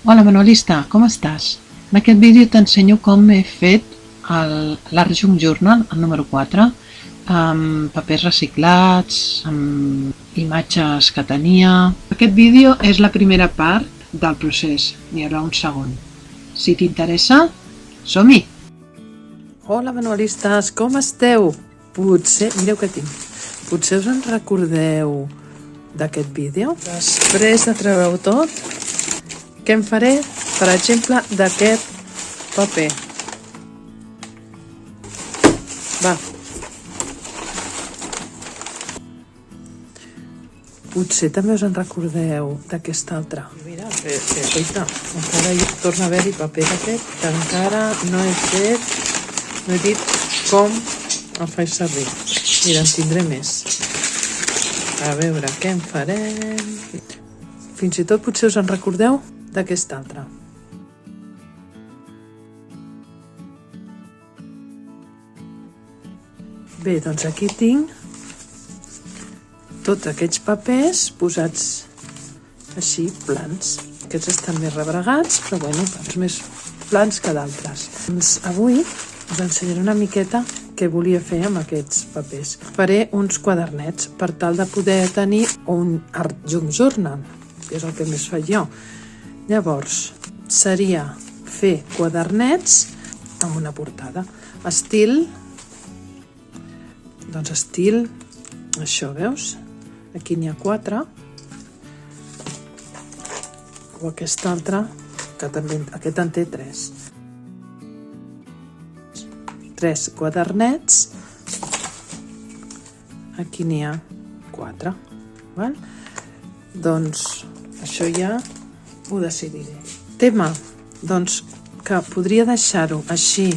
Hola manualista, com estàs? En aquest vídeo t'ensenyo com he fet l'Art Junk Journal, el número 4, amb papers reciclats, amb imatges que tenia. Aquest vídeo és la primera part del procés, n'hi haurà un segon. Si t'interessa, som-hi! Hola manualistes, com esteu? Potser, mireu què tinc, potser us en recordeu d'aquest vídeo? Després de treure-ho tot, què em faré, per exemple, d'aquest paper? Va. Potser també us en recordeu d'aquest altre. Mira, coita, encara hi torna a haver-hi paper d'aquest que encara no he fet, no he dit com el faig servir. Mira, en tindré més. A veure què en farem. Fins i tot potser us en recordeu d'aquest altre. Bé, doncs aquí tinc tots aquests papers posats així, plans. Aquests estan més rebregats, però bueno, més plans que d'altres. Doncs avui us ensenyaré una miqueta què volia fer amb aquests papers. Faré uns quadernets per tal de poder tenir un Art Junk Journal, que és el que més faig jo. Llavors, seria fer quadernets amb una portada. Estil, això, veus? Aquí n'hi ha 4. O aquest altre, que també, aquest en té 3. 3 quadernets. Aquí n'hi ha 4. Val? Doncs això ja ho decidiré. Tema, doncs, que podria deixar-ho així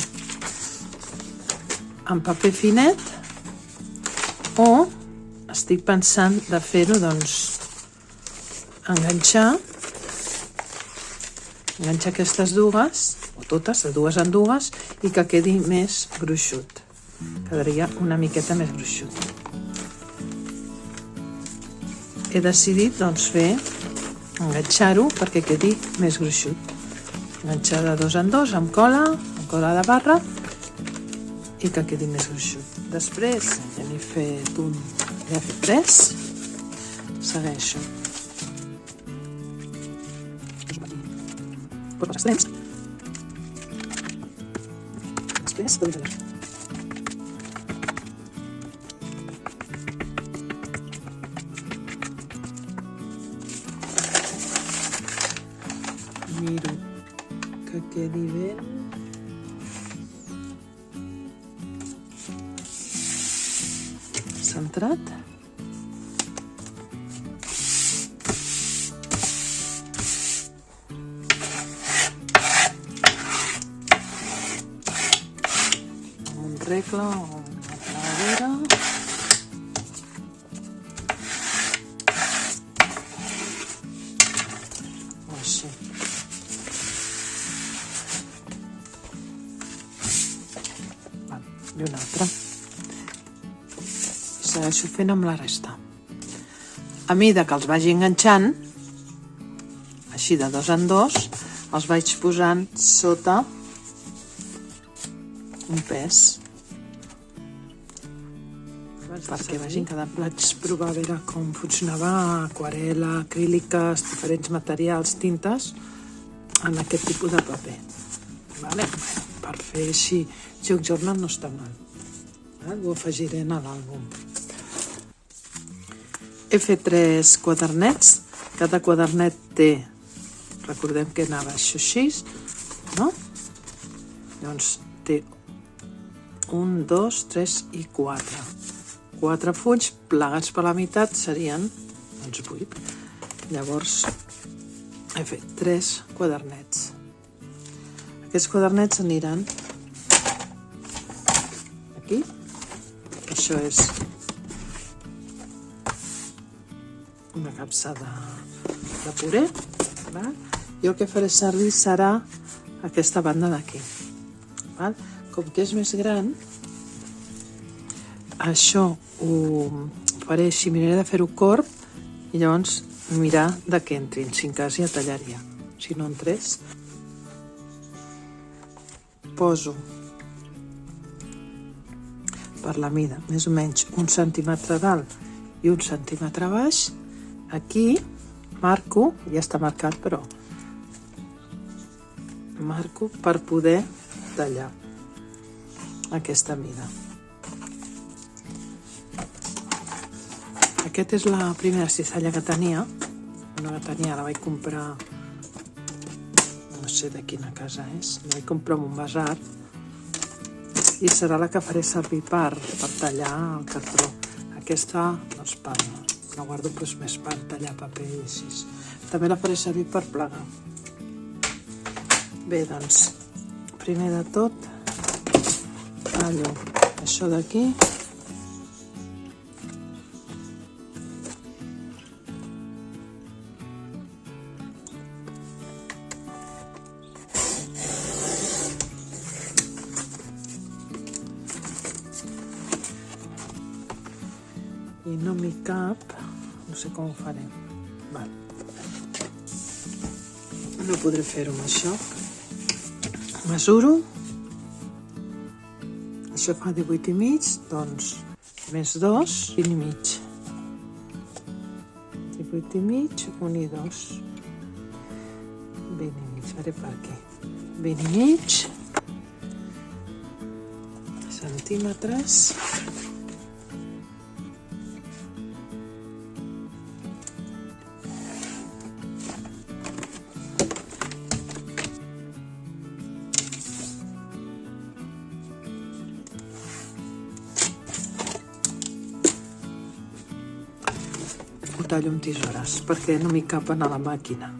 en paper finet o estic pensant de fer-ho, doncs, enganxar aquestes dues, o totes, de dues en dues, i que quedi més gruixut. Quedaria una miqueta més gruixut. He decidit, doncs, enganxar-ho perquè quedi més gruixut. Enganxar de 2 en 2 amb cola de barra, i que quedi més gruixut. Després ja n'he fet 3. Segueixo. Porto els extrems. Després dono allà. Miro que quedi ben centrat. Un regle o una clavadera. O així. I un altre. I segueixo fent amb la resta. A mida que els vagi enganxant, així de 2 en 2, els vaig posant sota un pes. Perquè vagin quedant. Vaig provar a veure com funcionava aquarel·la, acríliques, diferents materials, tintes, en aquest tipus de paper. Vale? Per fer així Junk Journal no està mal. Ho afegiré a l'àlbum. He fet 3 quadernets. Cada quadernet té, recordem que anava així, no? Llavors té 1, 2, 3 i 4. 4 fulls plegats per la meitat serien, doncs, 8. Llavors he fet 3 quadernets. Aquests quadernets aniran aquí. Això és una capsa de puré. Jo el que faré servir serà aquesta banda d'aquí. Com que és més gran, això ho faré així, miraré de fer-ho corb i llavors mirar de què entrin, si en cas ja tallaria. si no en 3. Poso per la mida, més o menys 1 centímetre dalt i 1 centímetre baix. Aquí marco, ja està marcat, però marco per poder tallar aquesta mida. Aquesta és la primera cistella que tenia. La vaig comprar, no sé de quina casa és, la vaig comprar en un basar i serà la que faré servir per tallar el cartró. Aquesta doncs, la guardo més per tallar paper i així. També la faré servir per plegar. Bé, doncs, primer de tot tallo això d'aquí. I no m'hi cap, no sé com ho faré. Val. No podré fer-ho amb això. Mesuro. Això fa 18 i mig, doncs més 2, 20 i mig. 18 i mig, 1 i 2. 20 i mig, faré per aquí. 20 i mig centímetres. Ho tallo amb tisores perquè no m'hi capen a la màquina.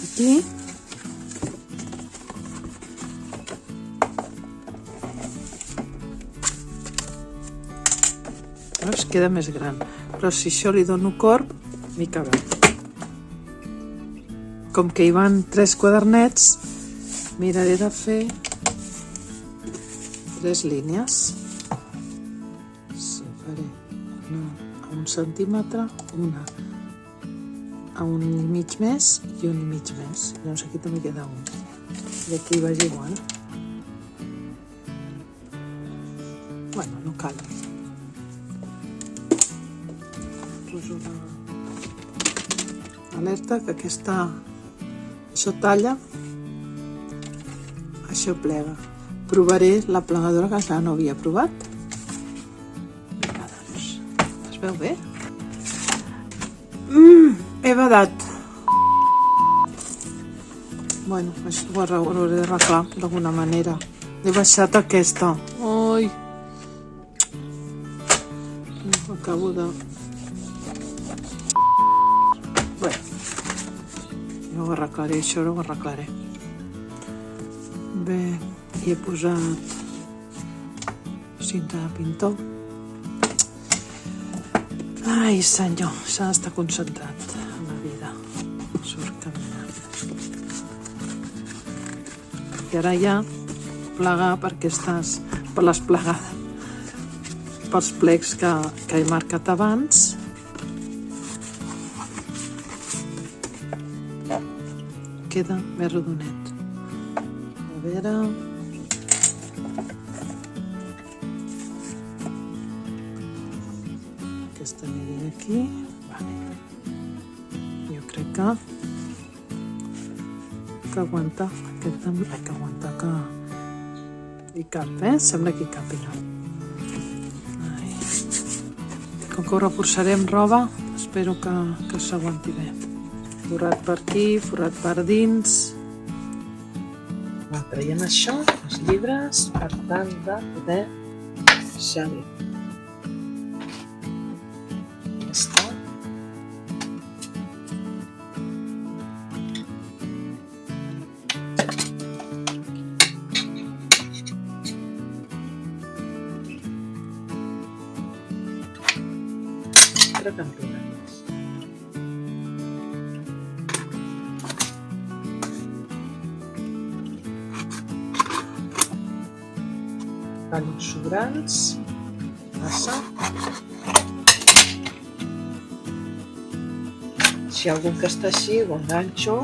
Aquí veus, queda més gran, però si això li dono corp m'hi cabe. Com que hi van 3 quadernets, miraré de fer 3 línies. Sí, faré una a 1 centímetre, una a 1 i mig més i 1 i mig més. Llavors aquí també queda 1. I aquí vaig igual. Bueno, no cal. Poso l'alerta que això talla, això plega. Provaré la plegadora que encara no havia provat. Vinga, doncs. Es veu bé? He badat. Bueno, això ho hauré d'arreglar d'alguna manera. He baixat aquesta. Ai! Acabo de... Bé, ja ho arreglaré, això ho arreglaré. Bé, hi he posat cinta de pintor. Ai, senyor, s'ha d'estar concentrat en la vida. Surt caminant. I ara ja plegar per les plegades, pels plecs que he marcat abans. Queda més rodonet. A veure... Aquesta aniria aquí. Vale. Jo crec que aguanta. Aquest també hay que aguantar que hi cap, Sembla que hi capiga. Com que ho reforçaré amb roba, espero que s'aguanti bé. Forrat per aquí, forrat per dins. Traiem això, els llibres, per tal de poder deixar bé. Ja està. Crec que em queda més. Tallos sobrants. massa. Si hi ha algun que està així, ho enganxo.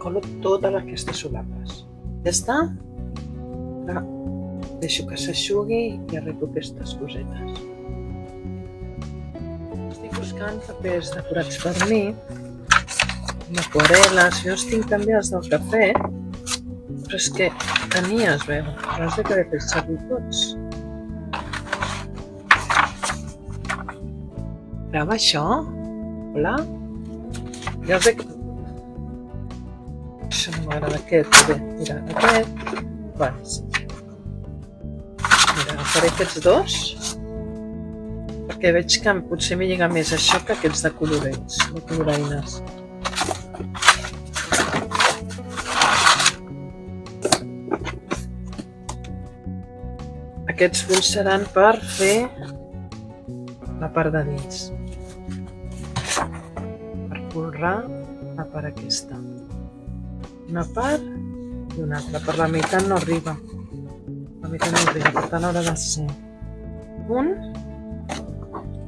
Colo totes aquestes solapes. Ja està? Ara deixo que s'aixugui i arreglo aquestes cosetes. Estic buscant papers decorats per mi, amb aquarel·les. Jo tinc també els del cafè, però és que tenia, es veu, però has de querer fer servir tots. Grava això? Hola? Ja us he... Això no m'agrada aquest, bé, mira, aquest, vale, sí. Mira, agafaré aquests dos, perquè veig que potser m'hi lliga més això que aquests de colorets, de colorines. Aquests punts seran per fer la part de dins, per folrar la part aquesta. Una part i una altra. Per la meitat no arriba. La meitat no arriba, per tant haurà de ser un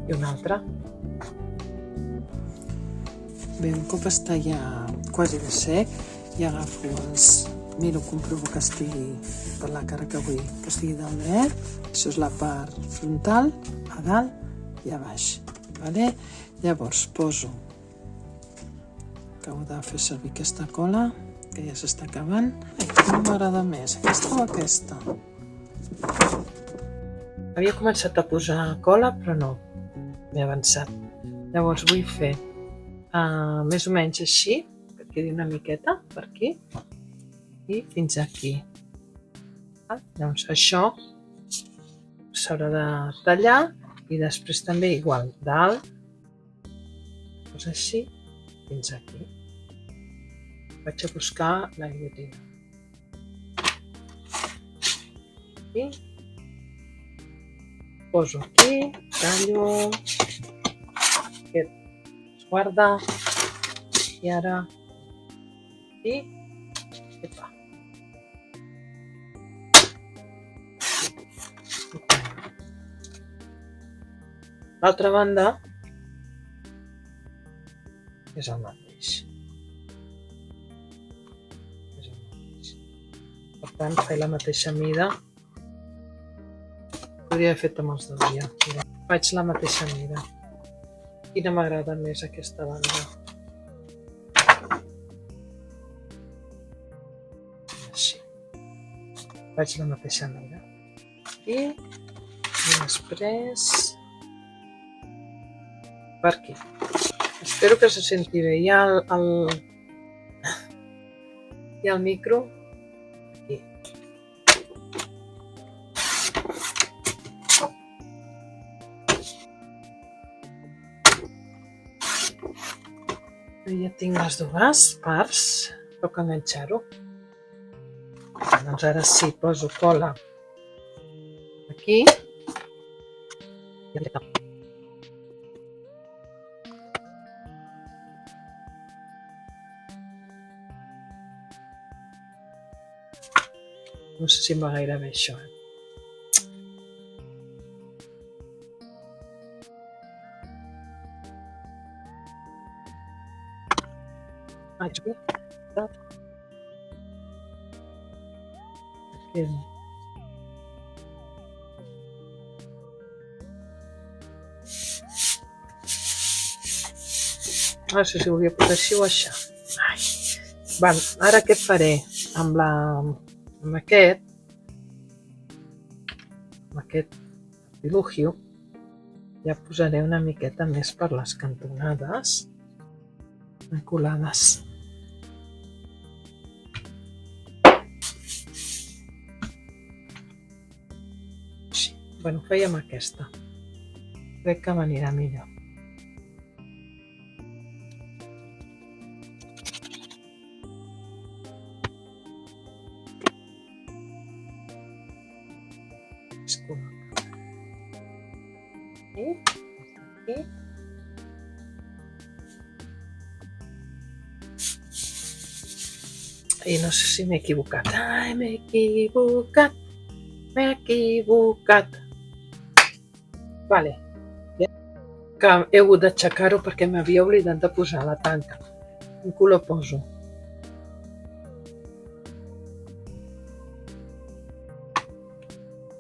i un altre. Bé, un cop està ja quasi de sec, ja agafo els... Miro, comprovo que estigui per la cara que vull, que estigui del dret. Això és la part frontal, a dalt i a baix. Vale? Llavors poso... Acabo de fer servir aquesta cola, que ja s'està acabant. No m'agrada més, aquesta o aquesta? Havia començat a posar cola, però no, m'he avançat. Llavors vull fer més o menys així, que quedi una miqueta per aquí, i fins aquí. Llavors això s'haurà de tallar, i després també igual, dalt, doncs així, fins aquí. Vaig a buscar la guillotina. I poso aquí, tallo, aquest es guarda, i ara aquí, epa. L'altra banda és el mateix. Per tant, faig la mateixa mida. Podria haver fet amb els dos ja. Faig la mateixa mida. Quina m'agrada més aquesta banda. Així. Faig la mateixa mida. I després... Per aquí. Espero que se senti bé. Hi ha el micro. Ja tinc les dues parts, toca enganxar-ho. Doncs ara sí, poso cola aquí. No sé si em va gaire bé això. Aquí. No sé si volia posar així o això. Val, ara què faré? amb aquest dilugio ja posaré una miqueta més per les cantonades colades. Bueno, fèiem aquesta. Crec que m'anirà millor. I no sé si m'he equivocat. Ai, m'he equivocat. Vale. Que he hagut d'aixecar-ho perquè m'havia oblidat de posar la tanca. Quin color poso?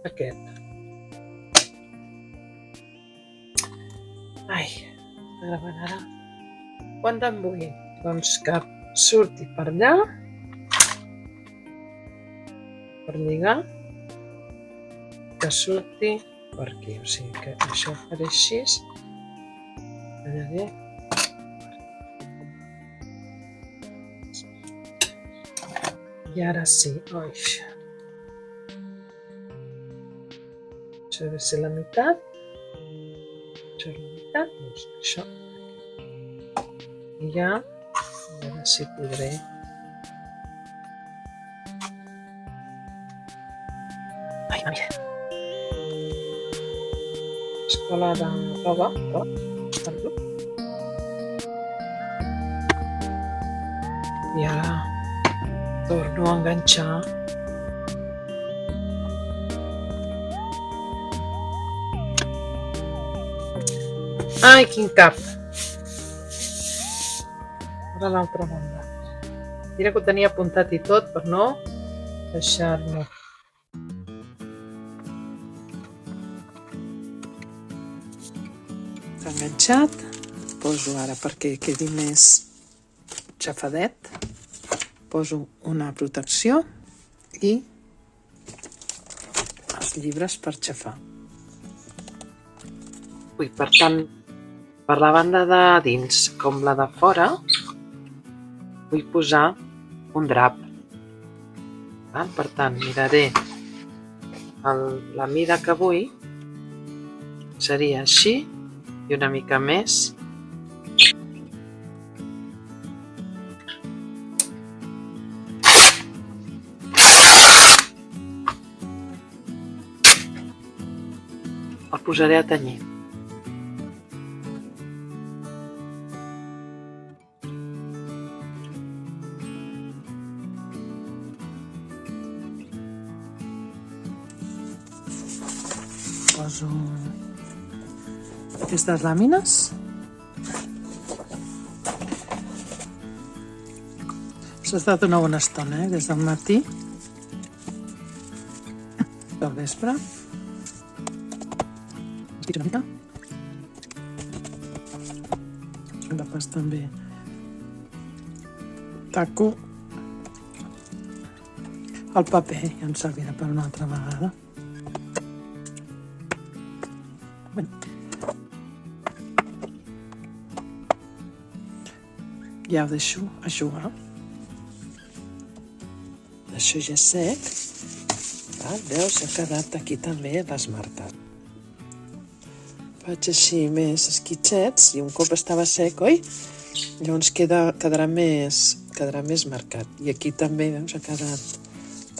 Aquest. Ai, gravant ara. Quant en vull? Doncs que surti per allà, per lligar, que surti per aquí, o sigui que això faré així, tallaré i ara sí, oi, això ha de ser la meitat, això és la meitat, doncs això i ja, ara sí podré escola de roba, perdó. I ara torno a enganxar ai, quin cap! Ara a l'altra banda. Mira que ho tenia apuntat i tot per no deixar-me. Enganxat, poso ara perquè quedi més xafadet, poso una protecció i els llibres per xafar. Per tant, per la banda de dins com la de fora vull posar un drap. Per tant, miraré la mida que vull, seria així i una mica més. El posaré a tenyir. Poso aquestes làmines. S'ha estat una bona estona, des del matí, del vespre. Estic una mica. Després també taco el paper i em servirà per una altra vegada. Ja ho deixo eixugar. Això ja és sec. Veus, ha quedat aquí també les marques. Faig així més esquitxets i un cop estava sec, oi? Llavors quedarà més marcat. I aquí també, veus, ha quedat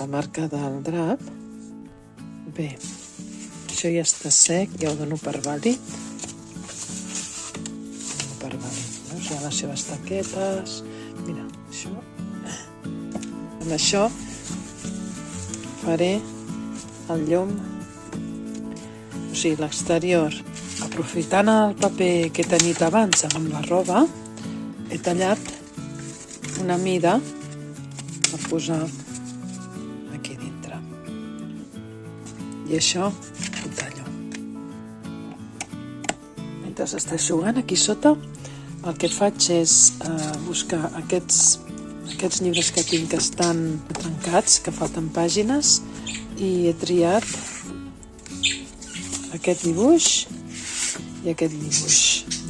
la marca del drap. Bé, això ja està sec, ja ho dono per vàlid. Ja les seves taquetes. Mira, això. Amb això faré el llom, o sigui, l'exterior. Aprofitant el paper que he tenyit abans amb la roba, he tallat una mida per posar aquí dintre. I això ho tallo. Mentre s'està eixugant aquí sota, el que faig és buscar aquests aquests llibres que tinc que estan trencats, que falten pàgines, i he triat aquest dibuix i aquest dibuix,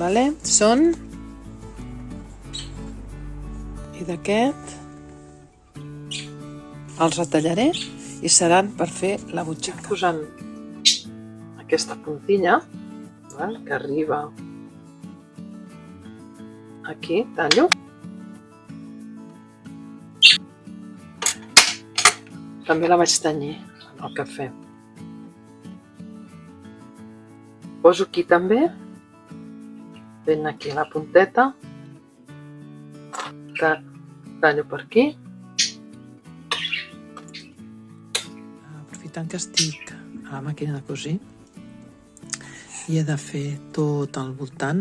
vale? Són... I d'aquest els retallaré i seran per fer la butxaca. Posant aquesta puntilla, val? Que arriba aquí, tallo. També la vaig tenyir en el cafè. Poso aquí també, ben aquí a la punteta, tallo per aquí. Aprofitant que estic a la màquina de cosir i he de fer tot al voltant,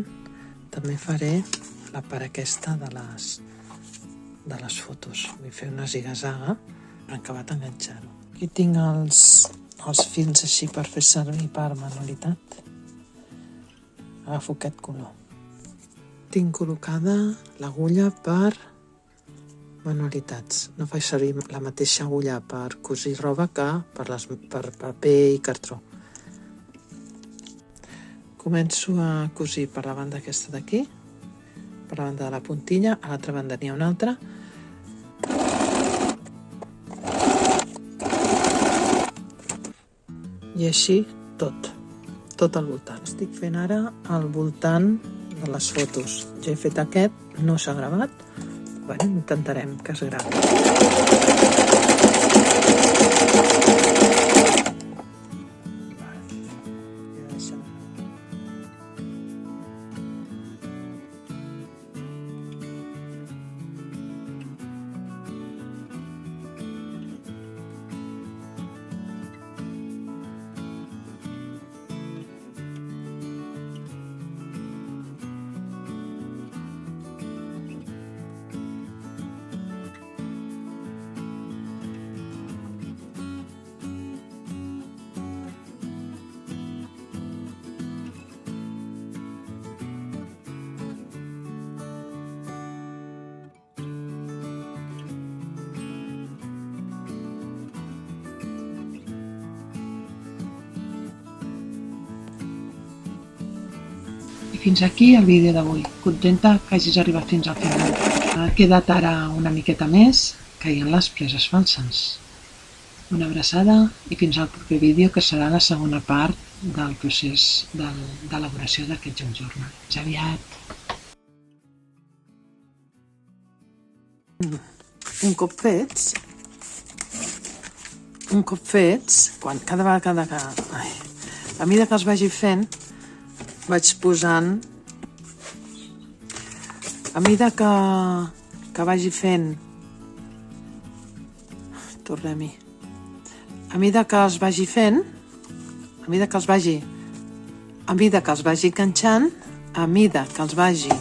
també faré la part aquesta de les fotos. Vull fer una ziga-zaga per acabar d'enganxar-ho. Aquí tinc els fils així per fer servir per manualitat. Agafo aquest color. Tinc col·locada l'agulla per manualitats. No faig servir la mateixa agulla per cosir roba que per paper i cartró. Començo a cosir per la banda aquesta d'aquí, per la banda de la puntilla, a l'altra banda n'hi ha una altra. I així tot al voltant. Estic fent ara al voltant de les fotos. Ja he fet aquest, no s'ha gravat. Bueno, intentarem que es gravi. Fins aquí el vídeo d'avui. Contenta que hagis arribat fins al final. Ha quedat ara una miqueta més, que hi ha les preses falses. Una abraçada i fins al proper vídeo, que serà la segona part del procés d'elaboració d'aquest Junk Journal. Fins aviat! Un cop fets, cada vegada que... A mesura que els vagi fent, vaig posant... A mesura que vagi fent... Tornem-hi. A mesura que els vagi fent, a mesura que els vagi enganxant, a mesura que els vagi...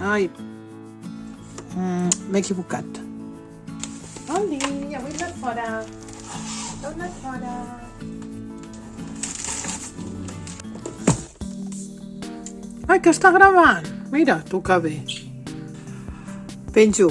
Ai, m'he equivocat. Oli, avui he anat fora. He anat fora. Ai, que està gravant. Mira, tu que bé. Penjo.